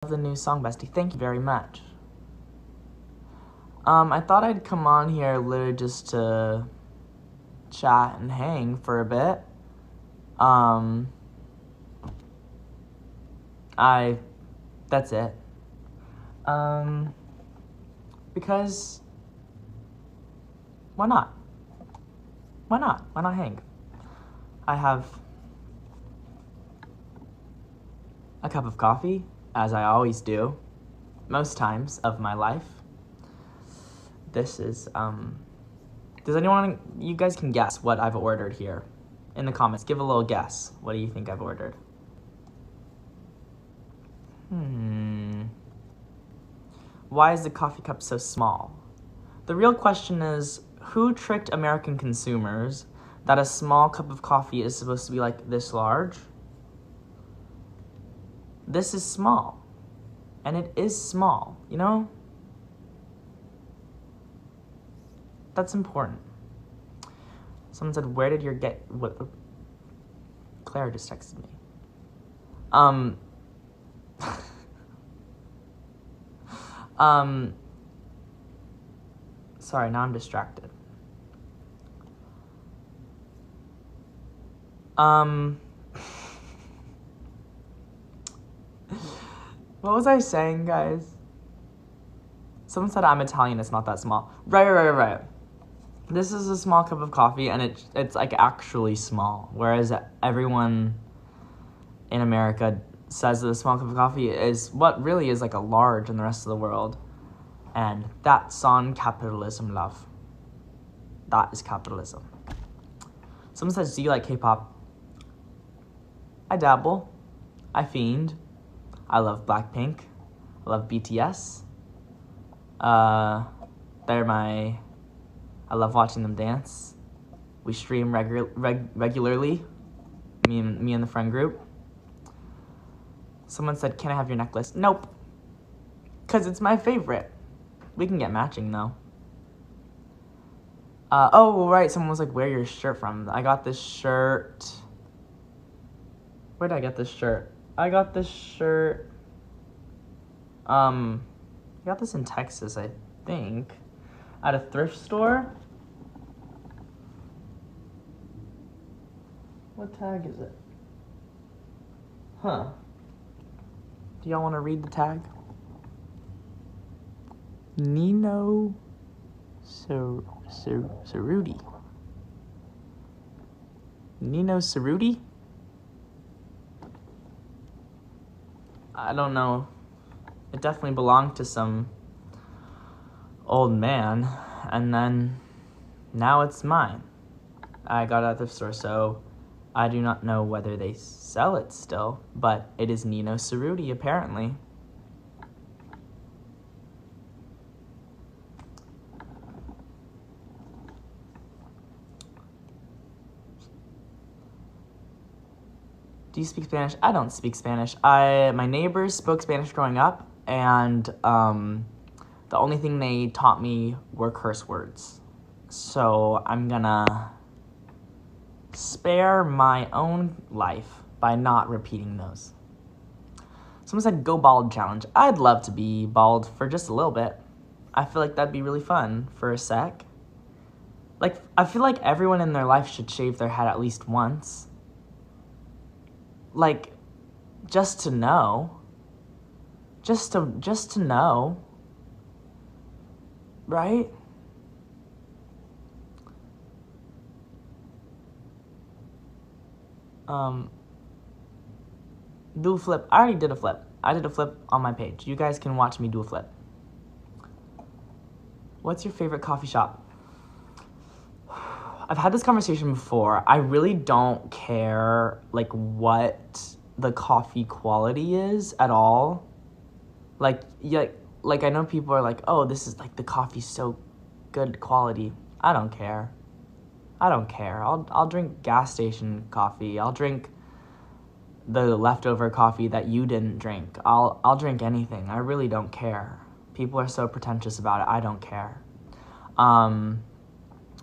The new song, Bestie. Thank you very much. I thought I'd come on here literally just to chat and hang for a bit. That's it. Because why not? Why not? Why not hang? I have a cup of coffee, as I always do, most times of my life. This is, does anyone, you guys can guess what I've ordered here in the comments. Give a little guess. What do you think I've ordered? Why is the coffee cup so small? The real question is, who tricked American consumers that a small cup of coffee is supposed to be like this large? This is small. And it is small, you know? That's important. Someone said, where did your what? Claire just texted me. Sorry, now I'm distracted. What was I saying, guys? Someone said I'm Italian, it's not that small. Right. This is a small cup of coffee, and it's like actually small. Whereas everyone in America says that a small cup of coffee is what really is like a large in the rest of the world. And that's on capitalism, love. That is capitalism. Someone says, do you like K-pop? I dabble. I fiend. I love Blackpink. I love BTS. I love watching them dance. We stream regularly. Me and the friend group. Someone said, can I have your necklace? Nope. Because it's my favorite. We can get matching, though. Oh, right. Someone was like, where your shirt from? I got this shirt. Where did I get this shirt? I got this shirt. I got this in Texas, I think. At a thrift store. What tag is it? Huh. Do y'all want to read the tag? Nino Cerruti. Nino Cerruti? I don't know. It definitely belonged to some old man, and then now it's mine. I got it at the store, so I do not know whether they sell it still, but it is Nino Cerruti, apparently. Do you speak Spanish? I don't speak Spanish. My neighbors spoke Spanish growing up, and the only thing they taught me were curse words. So I'm gonna spare my own life by not repeating those. Someone said go bald challenge. I'd love to be bald for just a little bit. I feel like that'd be really fun for a sec. Like, I feel like everyone in their life should shave their head at least once. Like, just to know. Just to know. Right? Do a flip. I already did a flip. I did a flip on my page. You guys can watch me do a flip. What's your favorite coffee shop? I've had this conversation before. I really don't care, like, what the coffee quality is at all. Like, yeah, like I know people are like, oh, this is, like, the coffee's so good quality. I don't care. I'll drink gas station coffee. I'll drink the leftover coffee that you didn't drink. I'll drink anything. I really don't care. People are so pretentious about it. I don't care.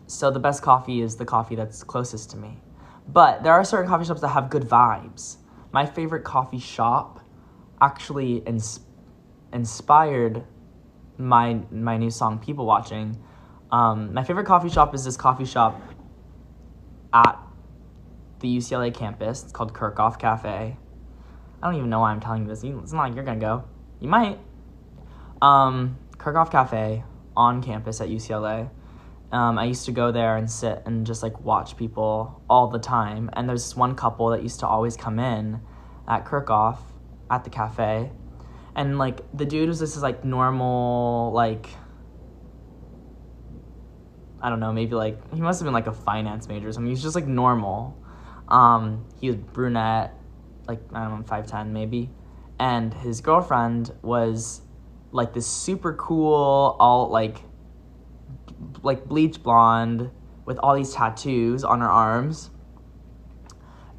So the best coffee is the coffee that's closest to me. But there are certain coffee shops that have good vibes. My favorite coffee shop actually inspired my new song, People Watching. My favorite coffee shop is this coffee shop at the UCLA campus. It's called Kirchhoff Cafe. I don't even know why I'm telling you this. It's not like you're gonna go. You might. Kirchhoff Cafe on campus at UCLA. I used to go there and sit and just like watch people all the time. And there's this one couple that used to always come in at Kirchhoff at the cafe. And like the dude was just like normal, like, I don't know, maybe like, he must have been like a finance major or something. He was just like normal. He was brunette, like, I don't know, 5'10" maybe. And his girlfriend was like this super cool, all like bleach blonde with all these tattoos on her arms.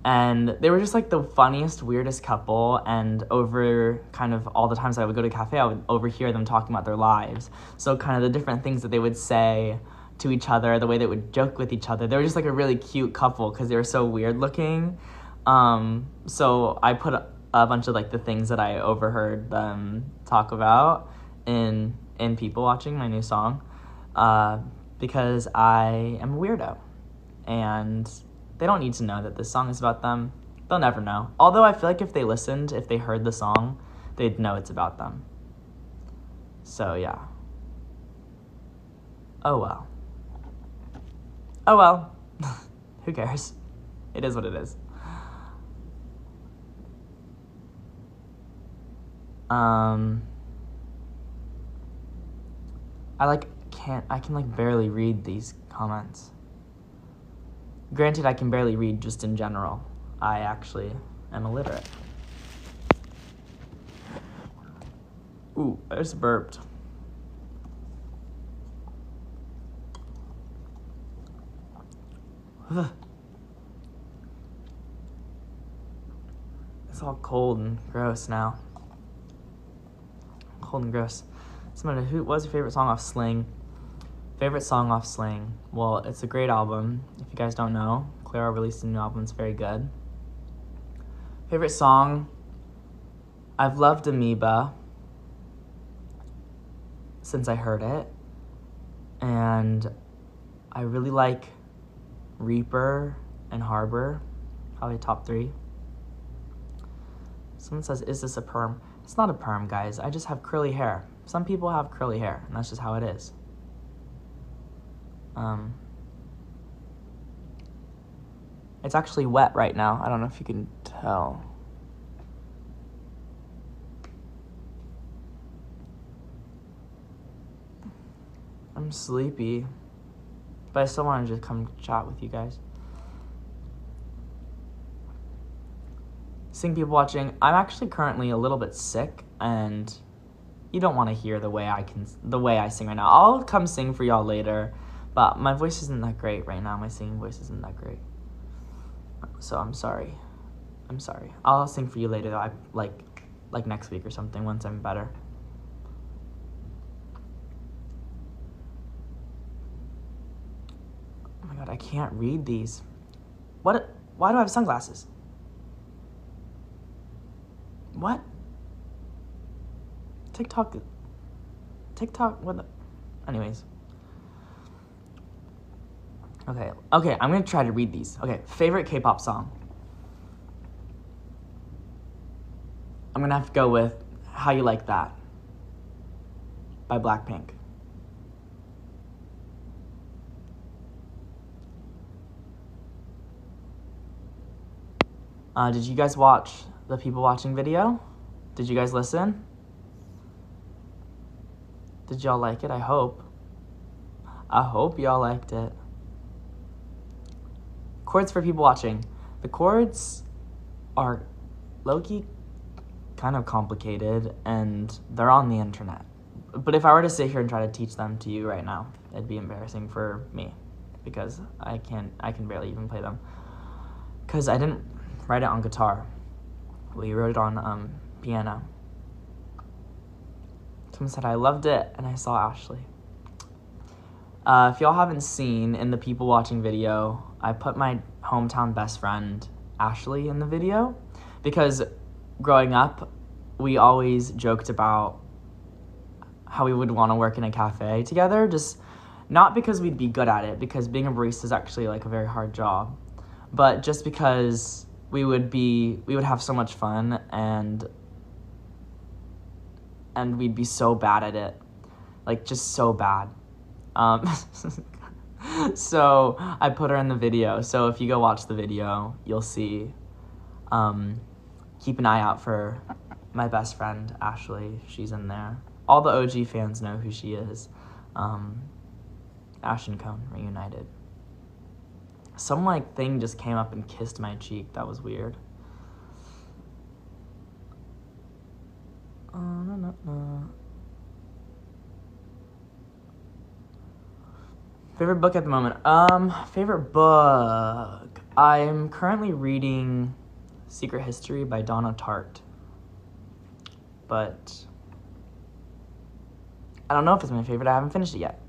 And they were just like the funniest, weirdest couple. And over kind of all the times I would go to a cafe, I would overhear them talking about their lives. So kind of the different things that they would say to each other, the way they would joke with each other. They were just like a really cute couple because they were so weird looking. So I put a bunch of like the things that I overheard them talk about in People Watching, my new song, because I am a weirdo. And they don't need to know that this song is about them. They'll never know. Although I feel like if they listened, if they heard the song, they'd know it's about them. So yeah. Oh well. Oh well. Who cares? It is what it is. I can like barely read these comments. Granted, I can barely read just in general. I actually am illiterate. Ooh, I just burped. It's all cold and gross now. Cold and gross. What's your favorite song off Sling? Favorite song off Sling? Well, it's a great album. If you guys don't know, Clara released a new album. It's very good. Favorite song? I've loved Amoeba since I heard it. And I really like Reaper and Harbor. Probably top 3. Someone says, is this a perm? It's not a perm, guys. I just have curly hair. Some people have curly hair, and that's just how it is. It's actually wet right now. I don't know if you can tell. I'm sleepy, but I still wanted to come chat with you guys. Sing People Watching. I'm actually currently a little bit sick, and you don't want to hear the way I sing right now. I'll come sing for y'all later, but my voice isn't that great right now. My singing voice isn't that great. So I'm sorry. I'll sing for you later though. Like next week or something once I'm better. Oh my god, I can't read these. Why do I have sunglasses? What? TikTok, what the... Anyways. Okay, I'm gonna try to read these. Okay, favorite K-pop song. I'm gonna have to go with How You Like That by Blackpink. Did you guys watch the People Watching video? Did you guys listen? Did y'all like it? I hope y'all liked it. Chords for People Watching. The chords are low-key kind of complicated, and they're on the internet. But if I were to sit here and try to teach them to you right now, it'd be embarrassing for me, because I can barely even play them. Because I didn't write it on guitar. We wrote it on piano. Someone said I loved it, and I saw Ashley. If y'all haven't seen in the People Watching video, I put my hometown best friend, Ashley, in the video. Because growing up, we always joked about how we would want to work in a cafe together, just not because we'd be good at it, because being a barista is actually like a very hard job, but just because we would have so much fun, and we'd be so bad at it, like just so bad. So I put her in the video, so if you go watch the video, you'll see. Keep an eye out for my best friend Ashley. She's in there. All the OG fans know who she is. Ash and Cone reunited. Some like thing just came up and kissed my cheek. That was weird. Favorite book at the moment? Favorite book. I'm currently reading Secret History by Donna Tartt. But I don't know if it's my favorite. I haven't finished it yet.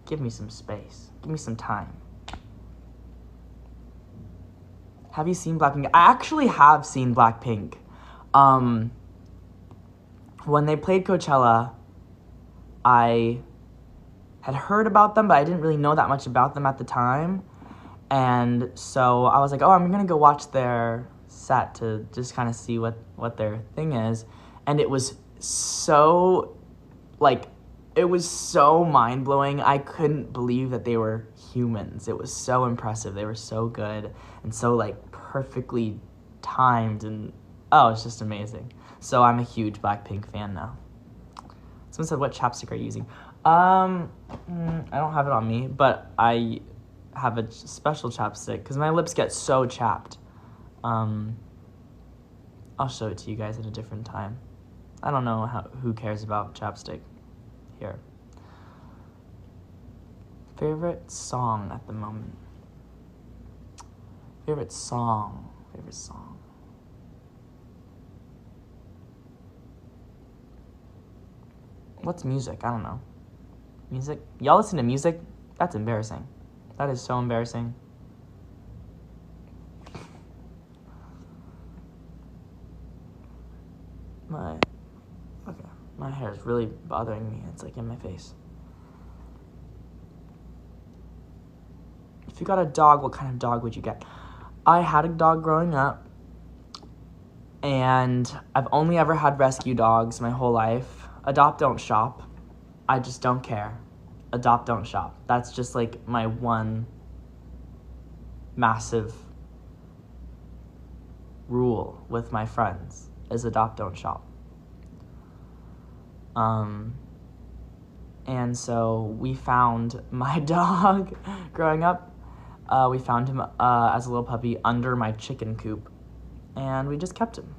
Give me some space. Give me some time. Have you seen Blackpink? I actually have seen Blackpink. When they played Coachella, I had heard about them, but I didn't really know that much about them at the time. And so I was like, oh, I'm going to go watch their set to just kind of see what their thing is. And it was so, it was so mind-blowing. I couldn't believe that they were humans. It was so impressive. They were so good and so, perfectly timed. And, it's just amazing. So I'm a huge Blackpink fan now. Someone said, what chapstick are you using? I don't have it on me, but I have a special chapstick because my lips get so chapped. I'll show it to you guys at a different time. I don't know who cares about chapstick here. Favorite song at the moment. Favorite song. What's music? I don't know. Music? Y'all listen to music? That's embarrassing. That is so embarrassing. My hair is really bothering me. It's in my face. If you got a dog, what kind of dog would you get? I had a dog growing up, and I've only ever had rescue dogs my whole life. Adopt, don't shop. I just don't care. Adopt, don't shop. That's just my one massive rule with my friends is adopt, don't shop. And so we found my dog growing up. We found him as a little puppy under my chicken coop, and we just kept him.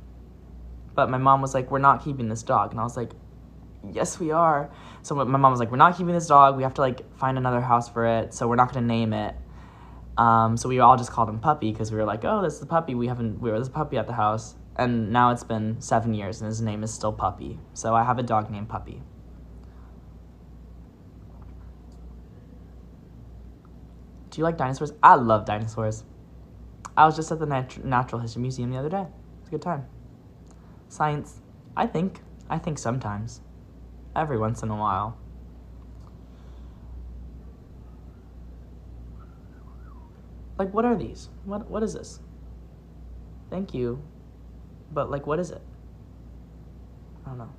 But my mom was like, we're not keeping this dog. And I was like, yes, we are. So my mom was like, we're not keeping this dog. We have to find another house for it. So we're not going to name it. So we all just called him Puppy because we were like, oh, this is the puppy. There's a puppy at the house. And now it's been 7 years and his name is still Puppy. So I have a dog named Puppy. Do you like dinosaurs? I love dinosaurs. I was just at the Natural History Museum the other day. It was a good time. Science, I think sometimes. Every once in a while. What are these? What is this? Thank you. But, what is it? I don't know.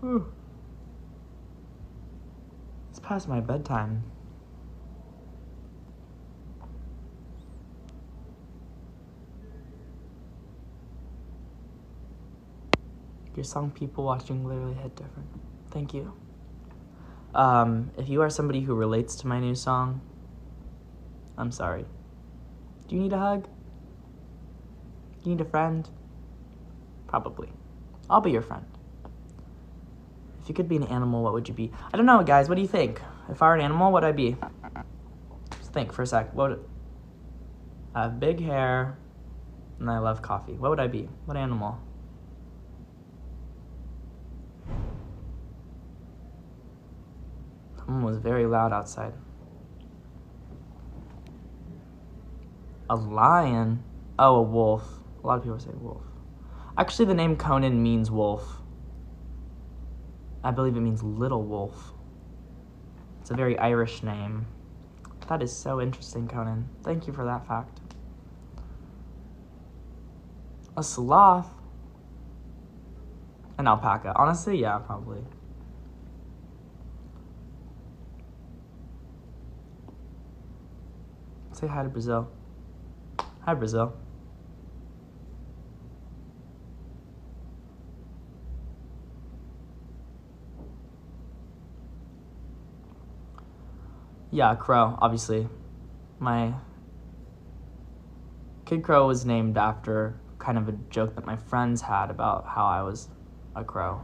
Whew. It's past my bedtime. Your song People Watching literally hit different. Thank you. If you are somebody who relates to my new song, I'm sorry. Do you need a hug? Do you need a friend? Probably. I'll be your friend. If you could be an animal, what would you be? I don't know, guys. What do you think? If I were an animal, what would I be? Just think for a sec. I have big hair, and I love coffee. What would I be? What animal? Someone was very loud outside. A lion? Oh, a wolf. A lot of people say wolf. Actually, the name Conan means wolf. I believe it means little wolf. It's a very Irish name. That is so interesting, Conan. Thank you for that fact. A sloth? An alpaca. Honestly, yeah, probably. Say hi to Brazil. Hi, Brazil. Yeah, crow, obviously. My Kid Crow was named after kind of a joke that my friends had about how I was a crow.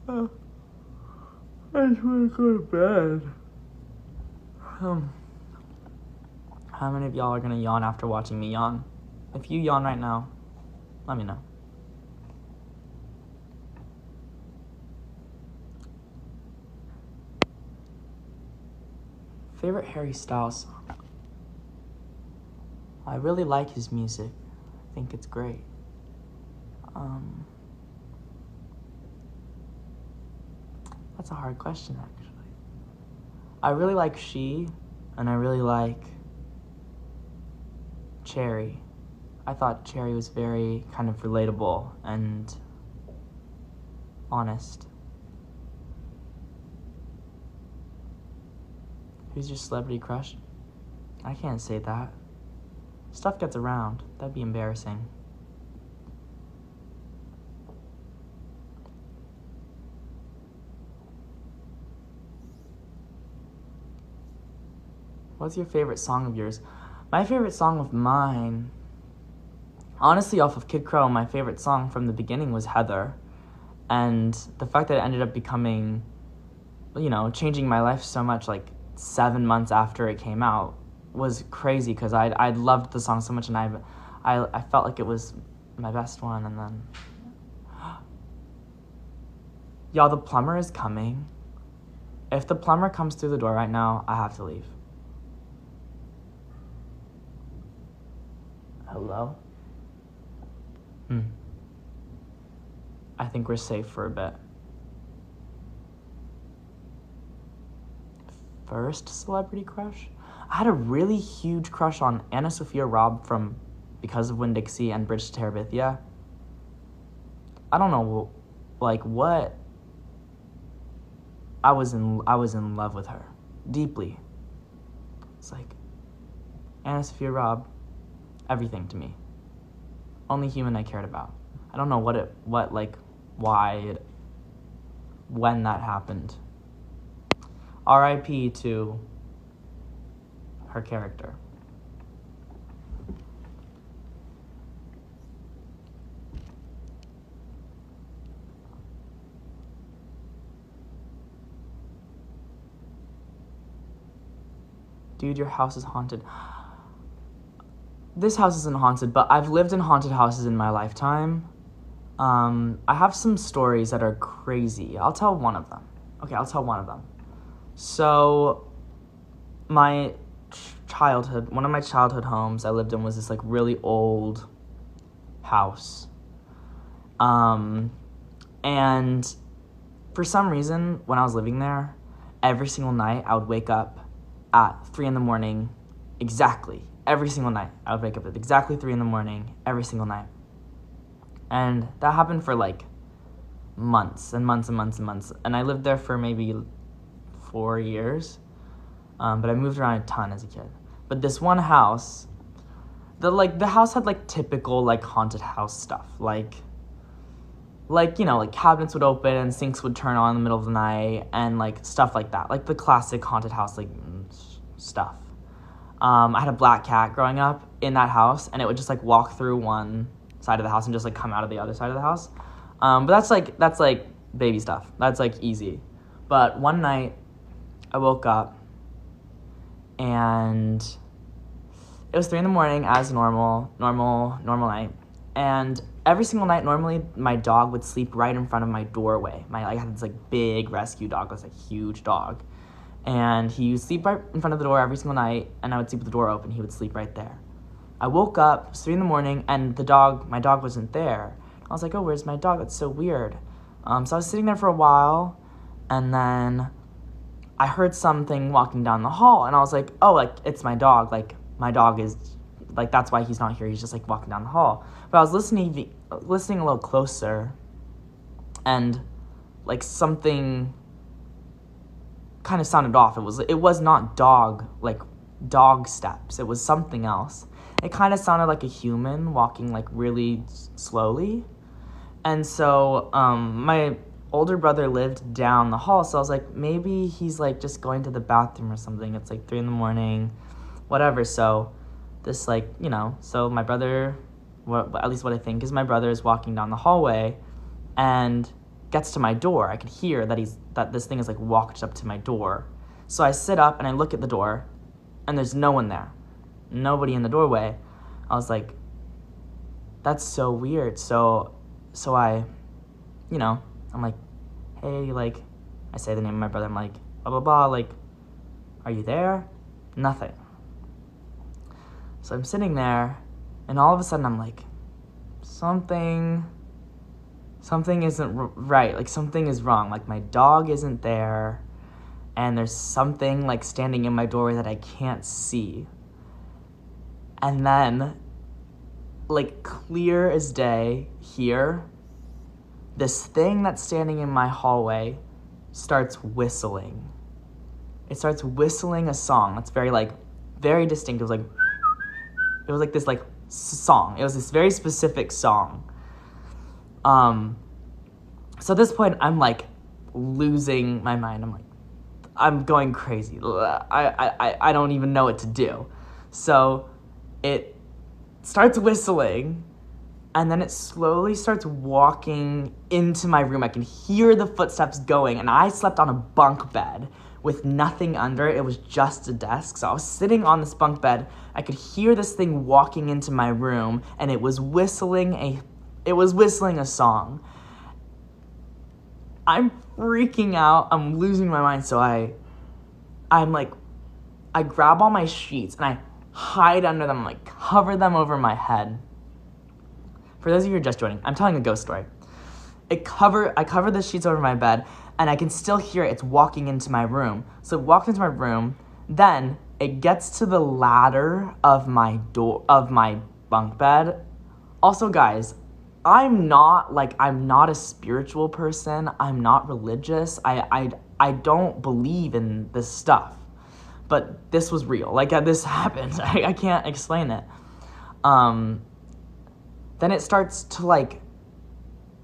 Oh, I just want to go to bed. How many of y'all are gonna yawn after watching me yawn? If you yawn right now, let me know. Favorite Harry Styles song? I really like his music. I think it's great. That's a hard question, actually. I really like She, and I really like Cherry. I thought Cherry was very kind of relatable and honest. Who's your celebrity crush? I can't say that. Stuff gets around. That'd be embarrassing. What's your favorite song of yours? My favorite song of mine, honestly, off of Kid Crow, my favorite song from the beginning was Heather. And the fact that it ended up becoming, changing my life so much, like 7 months after it came out, was crazy because I loved the song so much, and I felt like it was my best one. And then, y'all, the plumber is coming. If the plumber comes through the door right now, I have to leave. Hello? I think we're safe for a bit. First celebrity crush? I had a really huge crush on Anna Sophia Robb from Because of Winn-Dixie and Bridge to Terabithia. I don't know, what. I was in love with her deeply. It's like Anna Sophia Robb, everything to me. Only human I cared about. I don't know when that happened. R.I.P. to her character. Dude, your house is haunted. This house isn't haunted, but I've lived in haunted houses in my lifetime. I have some stories that are crazy. I'll tell one of them. Okay, I'll tell one of them. So, one of my childhood homes I lived in was this, really old house. And for some reason, when I was living there, every single night I would wake up at 3 a.m, exactly. Every single night. I would wake up at exactly 3 a.m, every single night. And that happened for, months and months and months and months. And I lived there for maybe 4 years. But I moved around a ton as a kid. But this one house, the house had, typical, haunted house stuff. Cabinets would open and sinks would turn on in the middle of the night and, stuff like that. The classic haunted house, stuff. I had a black cat growing up in that house, and it would just, walk through one side of the house and just, come out of the other side of the house. But that's baby stuff. That's, easy. But one night, I woke up, and it was 3 a.m, as normal night. And every single night, normally, my dog would sleep right in front of my doorway. I had this, big rescue dog. It was a huge dog. And he would sleep right in front of the door every single night, and I would sleep with the door open. He would sleep right there. I woke up, it was 3 a.m, and my dog wasn't there. I was like, oh, where's my dog? That's so weird. So I was sitting there for a while, and then I heard something walking down the hall, and I was like, oh, like, it's my dog. Like, my dog is, like, that's why he's not here. He's just, like, walking down the hall. But I was listening a little closer, and, like, something kind of sounded off. It was not dog steps. It was something else. It kind of sounded like a human walking, like, really slowly. And so my older brother lived down the hall, so I was like, maybe he's, like, just going to the bathroom or something. It's, like, 3 a.m, whatever. So this, like, you know, so my brother, at least what I think is my brother is walking down the hallway and gets to my door. I could hear that this thing is, like, walked up to my door. So I sit up and I look at the door, and there's no one there. Nobody in the doorway. I was like, that's so weird. So I, you know, I'm like, hey, like, I say the name of my brother. I'm like, blah, blah, blah, like, are you there? Nothing. So I'm sitting there, and all of a sudden I'm like, something isn't right. Like, something is wrong. Like, my dog isn't there, and there's something, like, standing in my doorway that I can't see. And then, like, clear as day here, this thing that's standing in my hallway starts whistling. It starts whistling a song that's very distinct. It was like this, like, song. It was this very specific song. So at this point, I'm, like, losing my mind. I'm going crazy. I don't even know what to do. So it starts whistling, and then it slowly starts walking into my room. I can hear the footsteps going, and I slept on a bunk bed with nothing under it. It was just a desk. So I was sitting on this bunk bed. I could hear this thing walking into my room, and it was whistling a song. I'm freaking out. I'm losing my mind. So I grab all my sheets and I hide under them, like, cover them over my head. For those of you who are just joining, I'm telling a ghost story. I cover the sheets over my bed, and I can still hear it. It's walking into my room. So it walks into my room, then it gets to the ladder of my bunk bed. Also, guys, I'm not a spiritual person. I'm not religious. I don't believe in this stuff. But this was real. Like, this happened. I can't explain it. Then it starts to, like,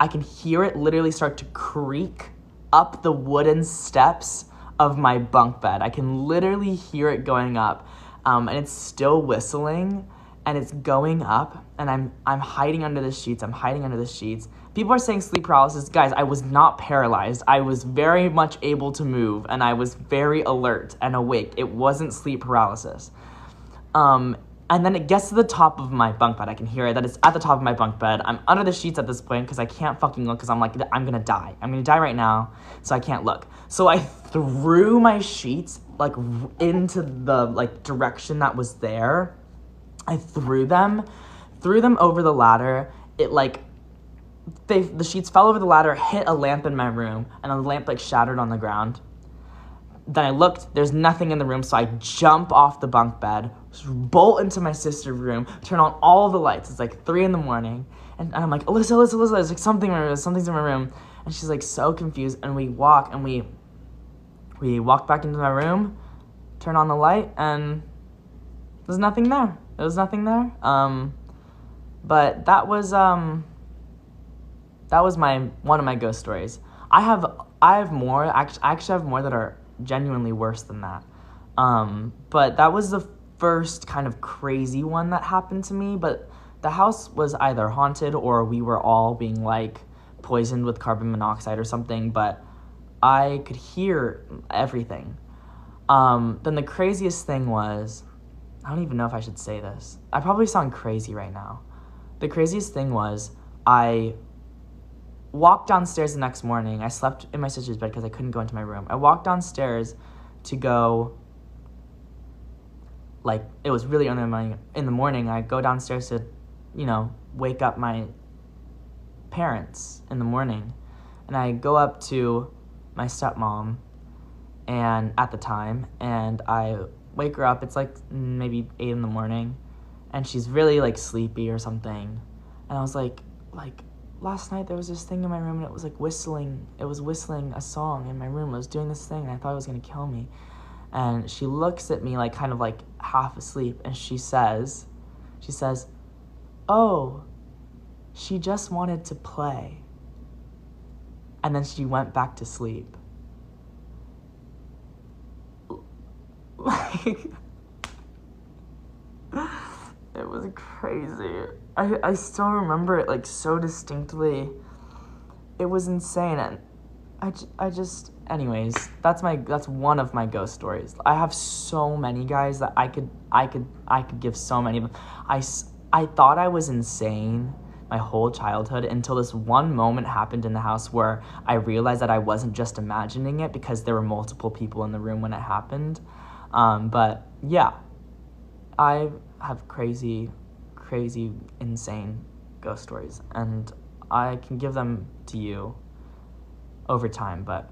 I can hear it literally start to creak up the wooden steps of my bunk bed. I can literally hear it going up. And it's still whistling, and it's going up, and I'm hiding under the sheets. People are saying sleep paralysis. Guys, I was not paralyzed. I was very much able to move, and I was very alert and awake. It wasn't sleep paralysis. And then it gets to the top of my bunk bed. I can hear it, that it's at the top of my bunk bed. I'm under the sheets at this point because I can't fucking look because I'm like, I'm gonna die. I'm gonna die right now, so I can't look. So I threw my sheets, like, into the, like, direction that was there. I threw them over the ladder. It, like, the sheets fell over the ladder, hit a lamp in my room, and the lamp, like, shattered on the ground. Then I looked, there's nothing in the room, so I jump off the bunk bed, bolt into my sister's room, turn on all the lights. It's like 3 a.m, and I'm like, Alyssa, there's like something's in my room. And she's like so confused, and we walk back into my room, turn on the light, and there's nothing there. There was nothing there. But that was one of my ghost stories. I have more. I actually have more that are genuinely worse than that. But that was the first kind of crazy one that happened to me. But the house was either haunted or we were all being, like, poisoned with carbon monoxide or something. But I could hear everything. Then the craziest thing was, I don't even know if I should say this. I probably sound crazy right now. The craziest thing was, I walked downstairs the next morning. I slept in my sister's bed because I couldn't go into my room. I walked downstairs to go, like, it was really early in the morning. I go downstairs to, wake up my parents in the morning. And I go up to my stepmom, and at the time, and I wake her up. It's like maybe 8 in the morning, and she's really like sleepy or something. And I was like, last night there was this thing in my room, and it was like whistling. It was whistling a song in my room. It was doing this thing, and I thought it was gonna kill me. And she looks at me like kind of like half asleep, and she says, "Oh, she just wanted to play." And then she went back to sleep. Like, it was crazy. I still remember it like so distinctly. It was insane, and I just anyways, that's one of my ghost stories. I have so many, guys, that I could give so many of them. I thought I was insane my whole childhood until this one moment happened in the house where I realized that I wasn't just imagining it, because there were multiple people in the room when it happened. But yeah, I have crazy, insane ghost stories, and I can give them to you over time. But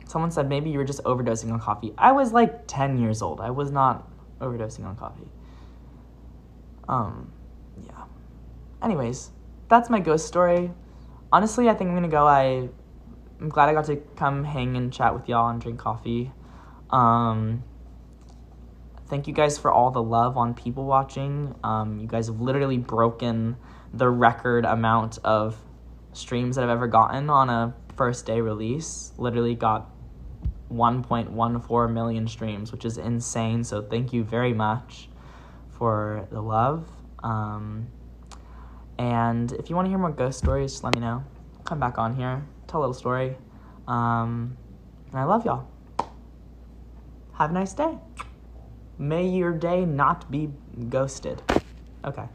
someone said maybe you were just overdosing on coffee. I was like 10 years old. I was not overdosing on coffee. Yeah. Anyways, that's my ghost story. Honestly, I think I'm gonna go. I'm glad I got to come hang and chat with y'all and drink coffee. Thank you guys for all the love on people watching. You guys have literally broken the record amount of streams that I've ever gotten on a first day release. Literally got 1.14 million streams, which is insane. So thank you very much for the love. And if you want to hear more ghost stories, just let me know. I'll come back on here, tell a little story. And I love y'all. Have a nice day. May your day not be ghosted. Okay.